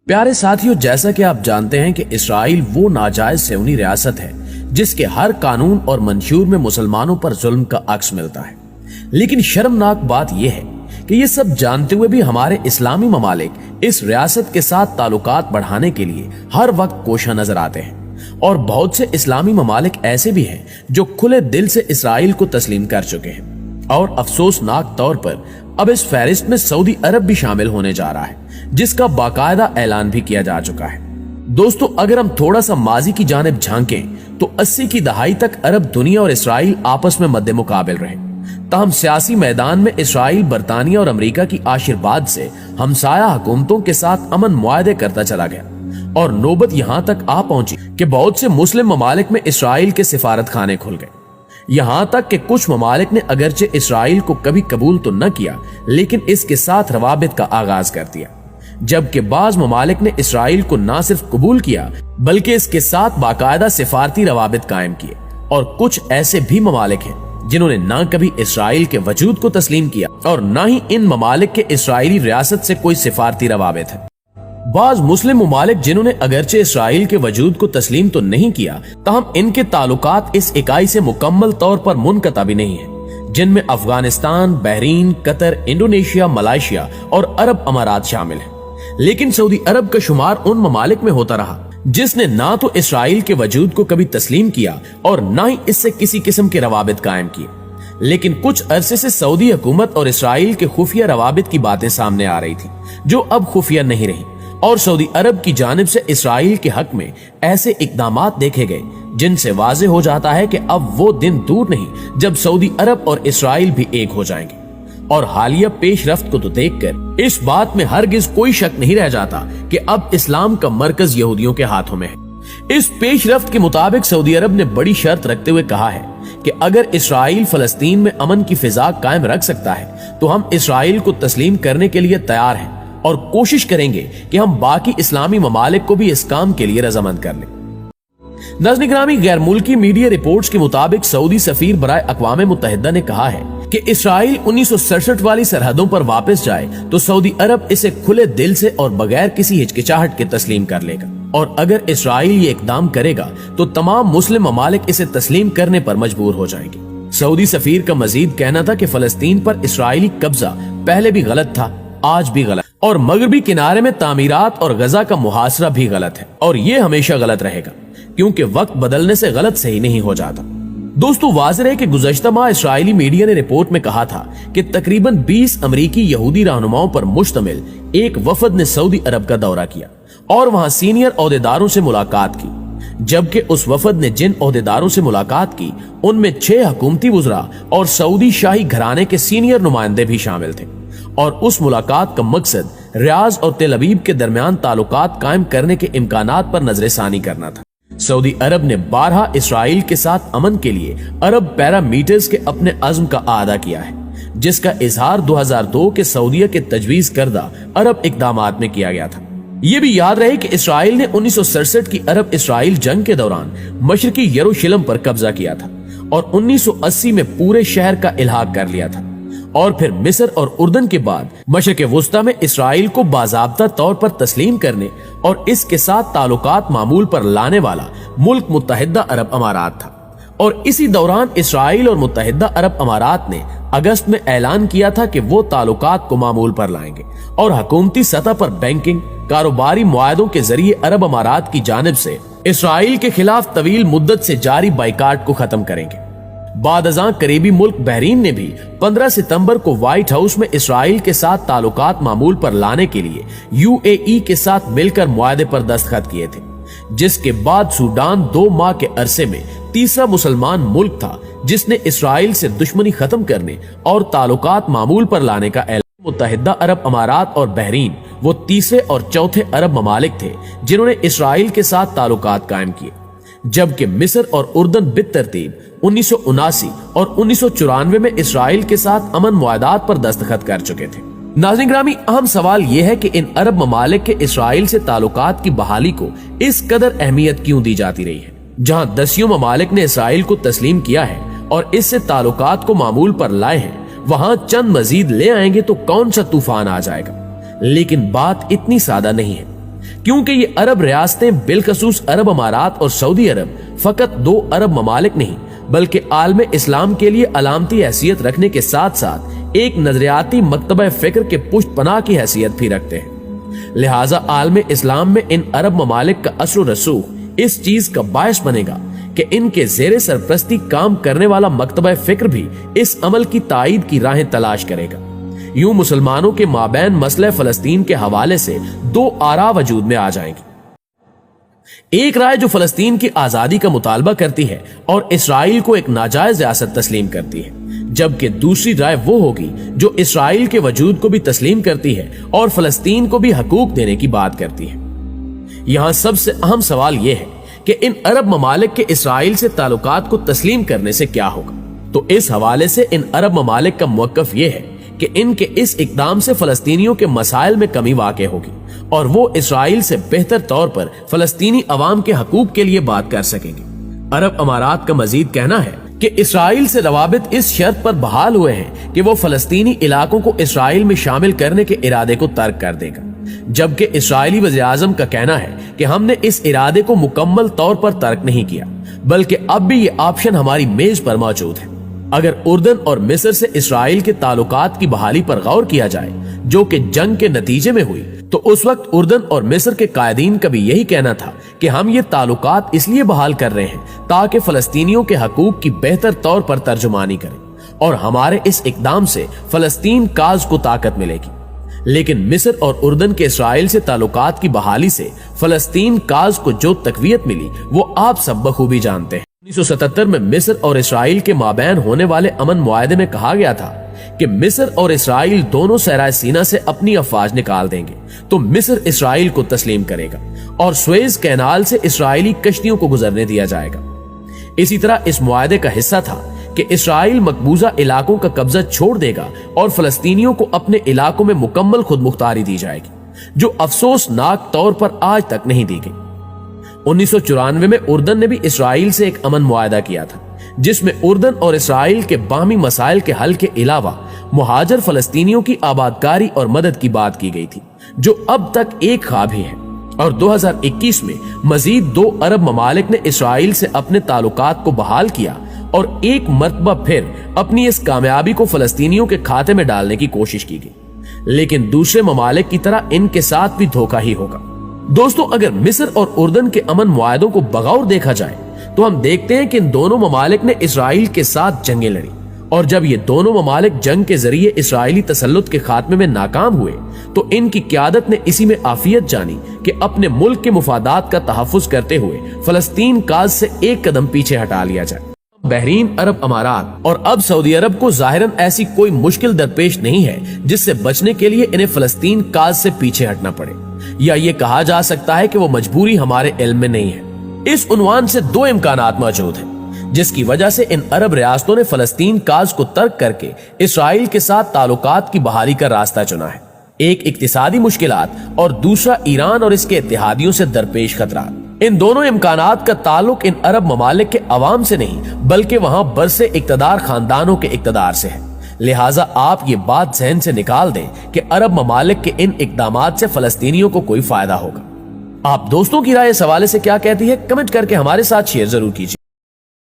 प्यारे साथियों, जैसा कि आप जानते हैं कि इसराइल वो नाजायज सेवनी रियासत है जिसके हर कानून और मंशूर में मुसलमानों पर जुल्म का अक्स मिलता है। लेकिन शर्मनाक बात यह है कि ये सब जानते हुए भी हमारे इस्लामी ममालिक इस रियासत के साथ ताल्लुकात बढ़ाने के लिए हर वक्त कोशिश नजर आते हैं। और बहुत से इस्लामी ममालिक ऐसे भी हैं जो खुले दिल से इसराइल को तस्लीम कर चुके हैं। और अफसोसनाक तौर पर अब इस फहरिस्त में सऊदी अरब भी शामिल होने जा रहा है, जिसका बाकायदा ऐलान भी किया जा चुका है। दोस्तों, अगर हम थोड़ा सा माजी की जानिब झांकें तो 80 की दहाई तक अरब दुनिया और इसराइल आपस में मद्दे मुकाबिल रहे। ताहम सियासी मैदान में इसराइल बरतानिया और अमेरिका की आशीर्वाद से हमसाया हुकूमतों के साथ अमन मुआहदे करता चला गया और नौबत यहाँ तक आ पहुंची कि बहुत से मुस्लिम ममालिक में इसराइल के सिफारत खाने खुल गए। यहाँ तक कि कुछ ममालिक ने अगरचे इसराइल को कभी कबूल तो न किया, लेकिन इसके साथ रवाबित का आगाज कर दिया। जबकि बाज ममालिक ने इसराइल को न सिर्फ कबूल किया बल्कि इसके साथ बाकायदा सिफारती रवाबित कायम किए। और कुछ ऐसे भी ममालिक हैं जिन्होंने न कभी इसराइल के वजूद को तस्लीम किया और न ही इन ममालिक के इसराइली रियासत से कोई सिफारती रवाबित है। बाज मुस्लिम ममालिक जिन्होंने अगरचे इसराइल के वजूद को तस्लीम तो नहीं किया, ताहम इनके ताल्लुकात इस इकाई से मुकम्मल तौर पर मुनक़ता भी नहीं है, जिनमें Afghanistan, Bahrain, Qatar, Indonesia, Malaysia और अरब अमारात शामिल हैं। लेकिन सऊदी अरब का शुमार उन ममालिक में होता रहा जिसने ना तो इसराइल के वजूद को कभी तस्लीम किया और ना ही इससे किसी किस्म के रवाबित कायम किए। लेकिन कुछ अरसे से सऊदी हुकूमत और इसराइल के खुफिया रवाबित की बातें सामने आ रही थी, जो अब खुफिया नहीं रही और सऊदी अरब की जानिब से इसराइल के हक में ऐसे इकदामात देखे गए जिनसे वाजे हो जाता है कि अब वो दिन दूर नहीं जब सऊदी अरब और इसराइल भी एक हो जाएंगे। और हालिया पेशरफ्त को तो देखकर इस बात में हरगिज कोई शक नहीं रह जाता कि अब इस्लाम का मरकज यहूदियों के हाथों में है। इस पेशरफ्त के मुताबिक सऊदी अरब ने बड़ी शर्त रखते हुए कहा है कि अगर इसराइल फलस्तीन में अमन की फिजा कायम रख सकता है तो हम इसराइल को तस्लीम करने के लिए तैयार हैं और कोशिश करेंगे कि हम बाकी इस्लामी ममालिक को भी इस काम के लिए रजामंद कर लें। नाज़रीन ग्रामी, गैर मुल्की मीडिया रिपोर्ट्स के मुताबिक सऊदी सफीर बराए अक़वाम मुत्तहिदा ने कहा है कि इसराइल 1967 वाली सरहदों पर वापस जाए तो सऊदी अरब इसे खुले दिल से और बगैर किसी हिचकिचाहट के तस्लीम कर लेगा। और अगर इसराइल ये इकदाम करेगा तो तमाम मुस्लिम ममालिक इसे तस्लीम करने पर मजबूर हो जाएंगे। सऊदी सफीर का मजीद कहना था कि फलस्तीन पर इसराइली कब्जा पहले भी गलत था, आज भी गलत, और मगरबी किनारे में तामीरात और गजा का मुहासरा भी गलत है और ये हमेशा गलत रहेगा, क्योंकि वक्त बदलने से गलत सही नहीं हो जाता। दोस्तों, वाज़ेह है कि गुज़श्ता माह इसराइली मीडिया ने रिपोर्ट में कहा था कि तकरीबन 20 अमरीकी यहूदी रहनुमाओं पर मुश्तमिल एक वफद ने सऊदी अरब का दौरा किया और वहां सीनियर ओहदेदारों से मुलाकात की। जबकि उस वफद ने जिन ओहदेदारों से मुलाकात की उनमें 6 हुकूमती वुज़रा और सऊदी शाही घराने के सीनियर नुमाइंदे भी शामिल थे। और उस मुलाकात का मकसद रियाज और तेल अवीव के दरमियान ताल्लुकात कायम करने के इम्कानात पर नजरसानी करना था। सऊदी अरब ने 12 इसराइल के साथ अमन के लिए अरब पैरामीटर्स के अपने अज़्म का आदा किया है, जिसका इजहार 2002 के सऊदीया के तजवीज करदा अरब इकदामात में किया गया था। ये भी याद रहे कि इसराइल ने 1967 की अरब इसराइल जंग के दौरान मशरकी यरूशलेम पर कब्जा किया था और 1980 में पूरे शहर का इल्हाक कर लिया था। और फिर मिस्र और उर्दन के बाद मशरिक़ वुस्ता में इसराइल को बाज़ाब्ता तौर पर तस्लीम करने और इसके साथ ताल्लुकात मामूल पर लाने वाला मुल्क मुत्तहिदा अरब अमारात था। और इसी दौरान इसराइल और मुत्तहिदा अरब अमारात ने अगस्त में ऐलान किया था कि वो ताल्लुकात को मामूल पर लाएंगे और हुकूमती सतह पर बैंकिंग, कारोबारी मुआहदों के जरिए अरब अमारात की जानिब से इसराइल के खिलाफ तवील मुद्दत से जारी बाइकाट को खत्म करेंगे। बाद अज़ां करीबी मुल्क बहरीन ने भी 15 सितंबर को व्हाइट हाउस में इसराइल के साथ ताल्लुकात मामूल पर लाने के लिए यूएई के साथ मिलकर मुआहदे पर दस्तखत किए थे, जिसके बाद सूडान 2 माह के अरसे में तीसरा मुसलमान मुल्क था जिसने इसराइल से दुश्मनी खत्म करने और ताल्लुकात मामूल पर लाने का ऐलान। मुत्तहिदा अरब अमारात और बहरीन वो तीसरे और चौथे अरब ममालिक थे जिन्होंने इसराइल के साथ ताल्लुकात कायम किए, जबकि मिस्र और उर्दन बितरतीब 1979 और 1994 में इसराइल के साथ अमन मुआहदात पर दस्तखत कर चुके थे। नाज़रीन ग्रामी, अहम सवाल यह है कि इन अरब ममालिक के इसराइल से ताल्लुकात की बहाली को इस कदर अहमियत क्यों दी जाती रही है। जहां 10 ममालिक ने इसराइल को तस्लीम किया है और इससे ताल्लुकात को मामूल पर लाए हैं, वहां चंद मजीद ले आएंगे तो कौन सा तूफान आ जाएगा। लेकिन बात इतनी सादा नहीं है। क्योंकि ये अरब रियासतें बिलखसूस अरब अमारात और सऊदी अरब फकत 2 अरब ममालिक नहीं बल्कि आलम इस्लाम के लिए अलामती हैसियत रखने के साथ साथ एक नजरियाती मकतबा फिक्र के पुष्ट पनाह की हैसियत भी रखते हैं। लिहाजा आलम इस्लाम में इन अरब ममालिक का असर रसूख इस चीज का बायस बनेगा कि इनके जेरे सरपरस्ती काम करने वाला मकतबा फिक्र भी इस अमल की ताईद की राहें तलाश करेगा। यूं मुसलमानों के माबैन मसले फलस्तीन के हवाले से 2 आरा वजूद में आ जाएंगी। एक राय जो फलस्तीन की आजादी का मुतालबा करती है और इसराइल को एक नाजायज रियासत तस्लीम करती है, जबकि दूसरी राय वो होगी जो इसराइल के वजूद को भी तस्लीम करती है और फलस्तीन को भी हकूक देने की बात करती है। यहां सबसे अहम सवाल यह है कि इन अरब ममालिक के इसराइल से ताल्लुकात को तस्लीम करने से क्या होगा। तो इस हवाले से इन अरब ममालिक का मौक़िफ़ यह है कि इनके इस इक़दाम से फलस्तीनियों के मसाइल में कमी वाक़े होगी और वो इसराइल से बेहतर तौर पर फलस्तीनी अवाम के हकूक के लिए बात कर सकेंगे। अरब अमारात का मजीद कहना है कि इसराइल से रवाबित इस शर्त पर बहाल हुए हैं कि वो फलस्तीनी इलाकों को इसराइल में शामिल करने के इरादे को तर्क कर देगा, जबकि इसराइली वज़ीर-ए-आज़म का कहना है कि हमने इस इरादे को मुकम्मल तौर पर तर्क नहीं किया, बल्कि अब भी ये ऑप्शन हमारी मेज पर मौजूद है। अगर उर्दन और मिस्र से इसराइल के ताल्लुकात की बहाली पर गौर किया जाए, जो कि जंग के नतीजे में हुई, तो उस वक्त उर्दन और मिस्र के कायदीन का भी यही कहना था कि हम ये ताल्लुकात इसलिए बहाल कर रहे हैं ताकि फलस्तीनियों के हकूक की बेहतर तौर पर तर्जुमानी करें और हमारे इस इकदाम से फलस्तीन काज को ताकत मिलेगी। लेकिन मिस्र और उर्दन के इसराइल से ताल्लुकात की बहाली से फलस्तीन काज को जो तकवीयत मिली वो आप सब बखूबी जानते हैं। 1977 में मिस्र और इसराइल के माबैन होने वाले अमन मुआहदे में कहा गया था कि मिस्र और इसराइल दोनों सहराए सीना से अपनी अफवाज निकाल देंगे तो मिस्र इसराइल को तस्लीम करेगा और सुएज कैनाल से इसराइली कश्तियों को गुजरने दिया जाएगा। इसी तरह इस मुआहदे का हिस्सा था कि इसराइल मकबूजा इलाकों का कब्जा छोड़ देगा और फलस्तीनियों को अपने इलाकों में मुकम्मल खुद मुख्तारी दी जाएगी, जो अफसोसनाक तौर पर आज तक नहीं दी गई। 1994 में उर्दन ने भी इसराइल से एक अमन मुआहदा किया था, जिसमें उर्दन और इसराइल के बाहमी मसाइल के हल के अलावा मुहाजिर फलस्तीनियों की आबादकारी और मदद की बात की गई थी, जो अब तक एक ख्वाब ही है। और 2021 में मजीद 2 अरब ममालिक ने इसराइल से अपने ताल्लुकात को बहाल किया और एक मरतबा फिर अपनी इस कामयाबी को फलस्तीनियों के खाते में डालने की कोशिश की गई। लेकिन दूसरे ममालिक की तरह इनके साथ भी धोखा ही होगा। दोस्तों, अगर मिस्र और उर्दन के अमन मुआहदों को बगौर देखा जाए तो हम देखते हैं कि इन दोनों ममालिक ने इसराइल के साथ जंगें लड़ी और जब ये दोनों ममालिक जंग के जरिए इसराइली तसल्लुत के खात्मे में नाकाम हुए तो इनकी क़यादत ने इसी में आफियत जानी कि अपने मुल्क के मुफादात का तहफ़्फ़ुज़ करते हुए फलस्तीन काज से एक कदम पीछे हटा लिया जाए। बहरीन, अरब अमारात और अब सऊदी अरब को जाहिरन ऐसी कोई मुश्किल दरपेश नहीं है जिससे बचने के लिए इन्हें फलस्तीन काज से पीछे हटना पड़े, या ये कहा जा सकता है कि वो मजबूरी हमारे इल्म में नहीं है। इस उन्वान से 2 इम्कानात मौजूद हैं जिसकी वजह से इन अरब रियासतों ने फलस्तीन काज को तर्क करके इसराइल के साथ ताल्लुकात की बहाली का रास्ता चुना है। एक इक्तिसादी मुश्किलात और दूसरा ईरान और इसके इत्तेहादियों से दरपेश खतरात। इन दोनों इम्कानात का ताल्लुक इन अरब ममालिक के अवाम से नहीं बल्कि वहां बरसे इक्तदार खानदानों के इक्तदार से है। लिहाजा आप ये बात जहन से निकाल दें कि अरब ममालिक के इन इकदामात से फलस्तीनियों को कोई फायदा होगा। आप दोस्तों की राय इस हवाले से क्या कहती है, कमेंट करके हमारे साथ शेयर जरूर कीजिए।